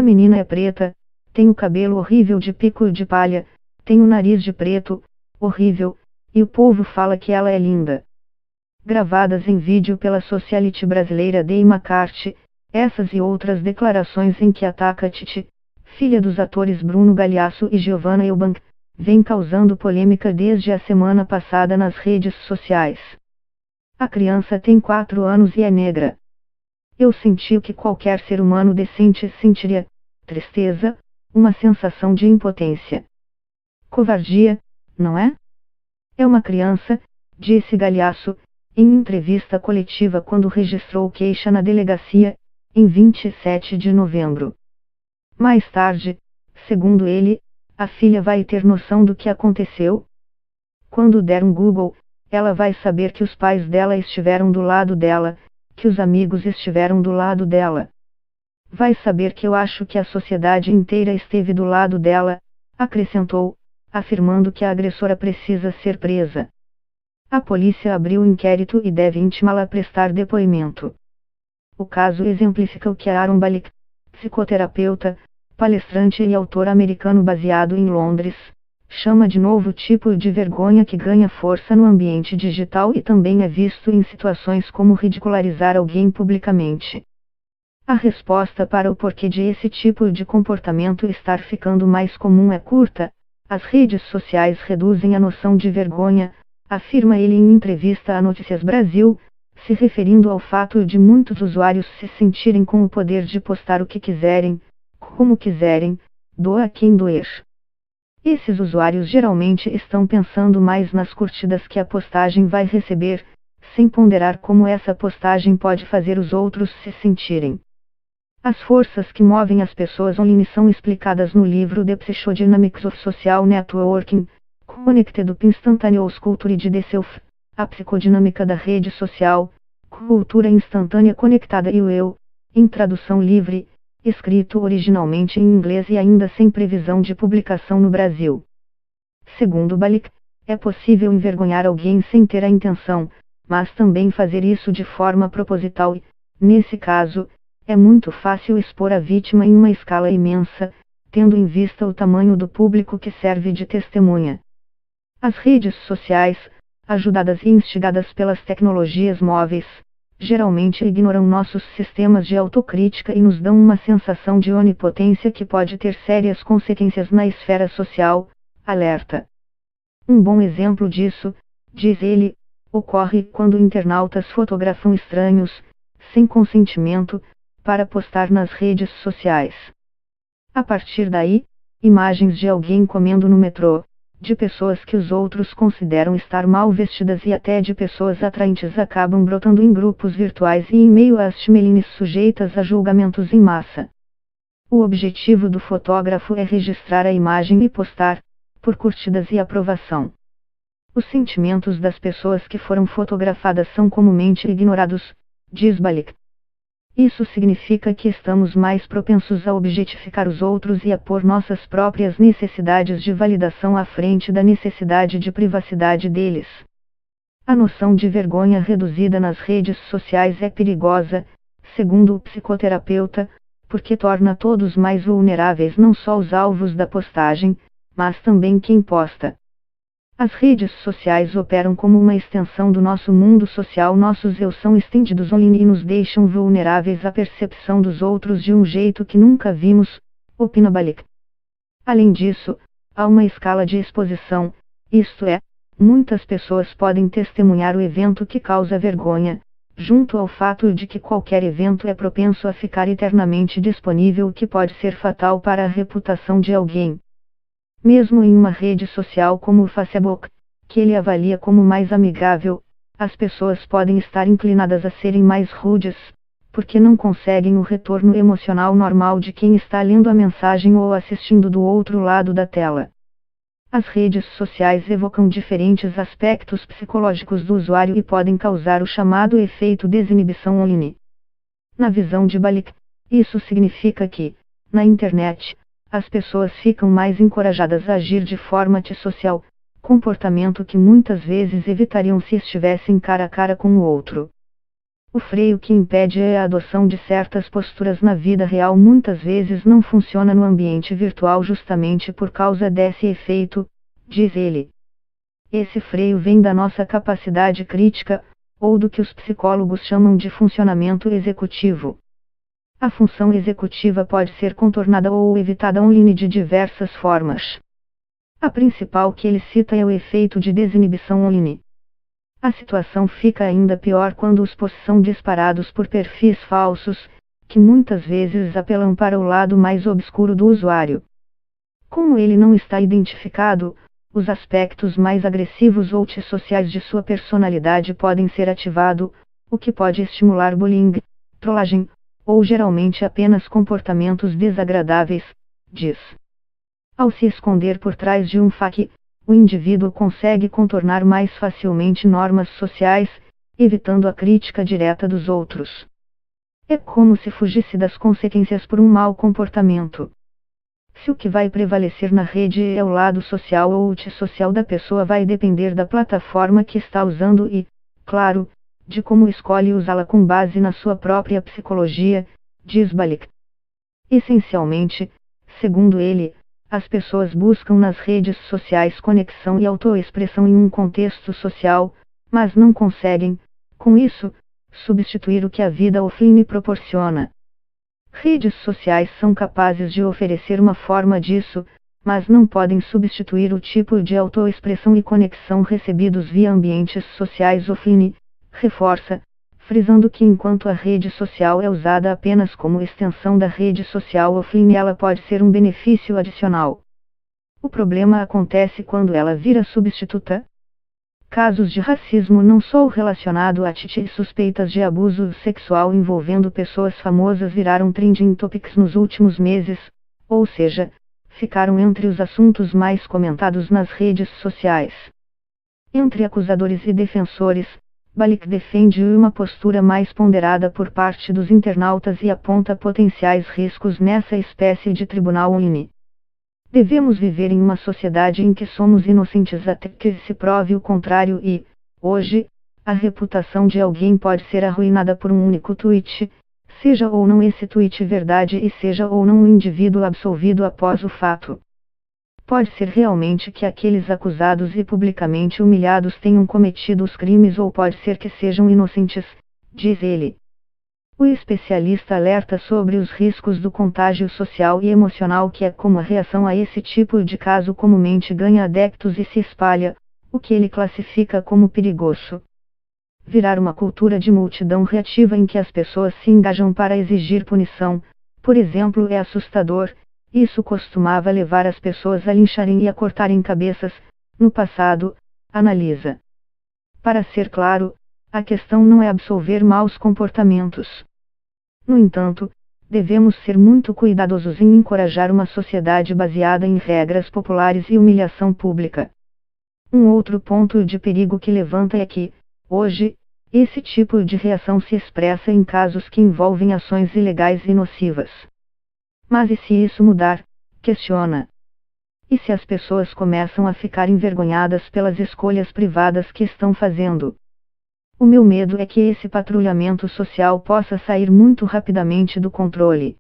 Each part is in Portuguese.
A menina é preta, tem o cabelo horrível de pico de palha, tem o nariz de preto, horrível, e o povo fala que ela é linda. Gravadas em vídeo pela socialite brasileira Dei McCarthy, essas e outras declarações em que ataca Titi, filha dos atores Bruno Galhaço e Giovanna Eubank, vem causando polêmica desde a semana passada nas redes sociais. A criança tem 4 anos e é negra. Eu senti o que qualquer ser humano decente sentiria: tristeza, uma sensação de impotência. Covardia, não é? É uma criança, disse Galhaço, em entrevista coletiva quando registrou queixa na delegacia, em 27 de novembro. Mais tarde, segundo ele, a filha vai ter noção do que aconteceu. Quando der um Google, ela vai saber que os pais dela estiveram do lado dela, que os amigos estiveram do lado dela. Vai saber que eu acho que a sociedade inteira esteve do lado dela, acrescentou, afirmando que a agressora precisa ser presa. A polícia abriu inquérito e deve intimá-la a prestar depoimento. O caso exemplifica o que Aaron Balik, psicoterapeuta, palestrante e autor americano baseado em Londres, chama de novo tipo de vergonha que ganha força no ambiente digital e também é visto em situações como ridicularizar alguém publicamente. A resposta para o porquê de esse tipo de comportamento estar ficando mais comum é curta: as redes sociais reduzem a noção de vergonha, afirma ele em entrevista à Notícias Brasil, se referindo ao fato de muitos usuários se sentirem com o poder de postar o que quiserem, como quiserem, doa quem doer. Esses usuários geralmente estão pensando mais nas curtidas que a postagem vai receber, sem ponderar como essa postagem pode fazer os outros se sentirem. As forças que movem as pessoas online são explicadas no livro The Psychodynamics of Social Networking, Connected Up Instantaneous Culture de Self, a psicodinâmica da rede social, cultura instantânea conectada e o eu, em tradução livre, escrito originalmente em inglês e ainda sem previsão de publicação no Brasil. Segundo Balik, é possível envergonhar alguém sem ter a intenção, mas também fazer isso de forma proposital e, nesse caso, é muito fácil expor a vítima em uma escala imensa, tendo em vista o tamanho do público que serve de testemunha. As redes sociais, ajudadas e instigadas pelas tecnologias móveis, geralmente ignoram nossos sistemas de autocrítica e nos dão uma sensação de onipotência que pode ter sérias consequências na esfera social, alerta. Um bom exemplo disso, diz ele, ocorre quando internautas fotografam estranhos, sem consentimento, para postar nas redes sociais. A partir daí, imagens de alguém comendo no metrô, de pessoas que os outros consideram estar mal vestidas e até de pessoas atraentes acabam brotando em grupos virtuais e em meio às timelines sujeitas a julgamentos em massa. O objetivo do fotógrafo é registrar a imagem e postar, por curtidas e aprovação. Os sentimentos das pessoas que foram fotografadas são comumente ignorados, diz Balik. Isso significa que estamos mais propensos a objetificar os outros e a pôr nossas próprias necessidades de validação à frente da necessidade de privacidade deles. A noção de vergonha reduzida nas redes sociais é perigosa, segundo o psicoterapeuta, porque torna todos mais vulneráveis, não só os alvos da postagem, mas também quem posta. As redes sociais operam como uma extensão do nosso mundo social. Nossos eu são estendidos online e nos deixam vulneráveis à percepção dos outros de um jeito que nunca vimos, opina Balik. Além disso, há uma escala de exposição, isto é, muitas pessoas podem testemunhar o evento que causa vergonha, junto ao fato de que qualquer evento é propenso a ficar eternamente disponível, o que pode ser fatal para a reputação de alguém. Mesmo em uma rede social como o Facebook, que ele avalia como mais amigável, as pessoas podem estar inclinadas a serem mais rudes, porque não conseguem o retorno emocional normal de quem está lendo a mensagem ou assistindo do outro lado da tela. As redes sociais evocam diferentes aspectos psicológicos do usuário e podem causar o chamado efeito desinibição online. Na visão de Balik, isso significa que, na internet, as pessoas ficam mais encorajadas a agir de forma antissocial, comportamento que muitas vezes evitariam se estivessem cara a cara com o outro. O freio que impede a adoção de certas posturas na vida real muitas vezes não funciona no ambiente virtual justamente por causa desse efeito, diz ele. Esse freio vem da nossa capacidade crítica, ou do que os psicólogos chamam de funcionamento executivo. A função executiva pode ser contornada ou evitada online de diversas formas. A principal que ele cita é o efeito de desinibição online. A situação fica ainda pior quando os posts são disparados por perfis falsos, que muitas vezes apelam para o lado mais obscuro do usuário. Como ele não está identificado, os aspectos mais agressivos ou antissociais de sua personalidade podem ser ativados, o que pode estimular bullying, trollagem, ou geralmente apenas comportamentos desagradáveis, diz. Ao se esconder por trás de um fake, o indivíduo consegue contornar mais facilmente normas sociais, evitando a crítica direta dos outros. É como se fugisse das consequências por um mau comportamento. Se o que vai prevalecer na rede é o lado social ou antissocial da pessoa, vai depender da plataforma que está usando e, claro, de como escolhe usá-la com base na sua própria psicologia, diz Balik. Essencialmente, segundo ele, as pessoas buscam nas redes sociais conexão e autoexpressão em um contexto social, mas não conseguem, com isso, substituir o que a vida offline proporciona. Redes sociais são capazes de oferecer uma forma disso, mas não podem substituir o tipo de autoexpressão e conexão recebidos via ambientes sociais offline, reforça, frisando que enquanto a rede social é usada apenas como extensão da rede social offline, ela pode ser um benefício adicional. O problema acontece quando ela vira substituta. Casos de racismo não só relacionado a atitudes e suspeitas de abuso sexual envolvendo pessoas famosas viraram trending topics nos últimos meses, ou seja, ficaram entre os assuntos mais comentados nas redes sociais. Entre acusadores e defensores, Balik defende uma postura mais ponderada por parte dos internautas e aponta potenciais riscos nessa espécie de tribunal online. Devemos viver em uma sociedade em que somos inocentes até que se prove o contrário e, hoje, a reputação de alguém pode ser arruinada por um único tweet, seja ou não esse tweet verdade e seja ou não um indivíduo absolvido após o fato. Pode ser realmente que aqueles acusados e publicamente humilhados tenham cometido os crimes ou pode ser que sejam inocentes, diz ele. O especialista alerta sobre os riscos do contágio social e emocional que é como a reação a esse tipo de caso comumente ganha adeptos e se espalha, o que ele classifica como perigoso. Virar uma cultura de multidão reativa em que as pessoas se engajam para exigir punição, por exemplo, é assustador. Isso costumava levar as pessoas a lincharem e a cortarem cabeças, no passado, analisa. Para ser claro, a questão não é absolver maus comportamentos. No entanto, devemos ser muito cuidadosos em encorajar uma sociedade baseada em regras populares e humilhação pública. Um outro ponto de perigo que levanta é que, hoje, esse tipo de reação se expressa em casos que envolvem ações ilegais e nocivas. Mas e se isso mudar? Questiona. E se as pessoas começam a ficar envergonhadas pelas escolhas privadas que estão fazendo? O meu medo é que esse patrulhamento social possa sair muito rapidamente do controle.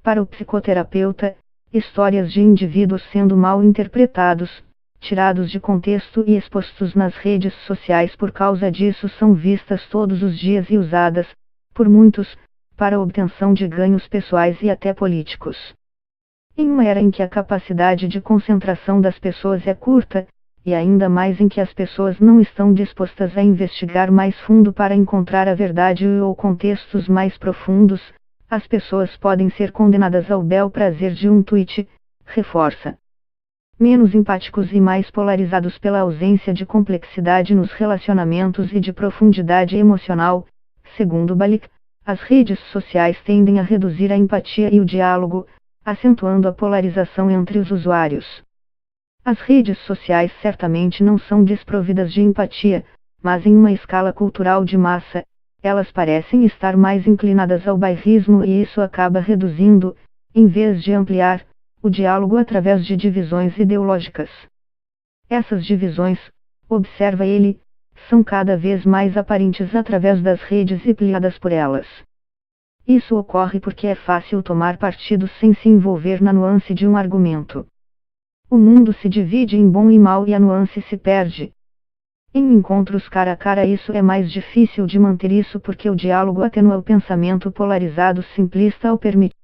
Para o psicoterapeuta, histórias de indivíduos sendo mal interpretados, tirados de contexto e expostos nas redes sociais por causa disso são vistas todos os dias e usadas, por muitos, para a obtenção de ganhos pessoais e até políticos. Em uma era em que a capacidade de concentração das pessoas é curta, e ainda mais em que as pessoas não estão dispostas a investigar mais fundo para encontrar a verdade ou contextos mais profundos, as pessoas podem ser condenadas ao bel prazer de um tweet, reforça. Menos empáticos e mais polarizados pela ausência de complexidade nos relacionamentos e de profundidade emocional, segundo Balik. As redes sociais tendem a reduzir a empatia e o diálogo, acentuando a polarização entre os usuários. As redes sociais certamente não são desprovidas de empatia, mas em uma escala cultural de massa, elas parecem estar mais inclinadas ao bairrismo e isso acaba reduzindo, em vez de ampliar, o diálogo através de divisões ideológicas. Essas divisões, observa ele, são cada vez mais aparentes através das redes empilhadas por elas. Isso ocorre porque é fácil tomar partido sem se envolver na nuance de um argumento. O mundo se divide em bom e mal e a nuance se perde. Em encontros cara a cara isso é mais difícil de manter isso porque o diálogo atenua o pensamento polarizado simplista ao permitir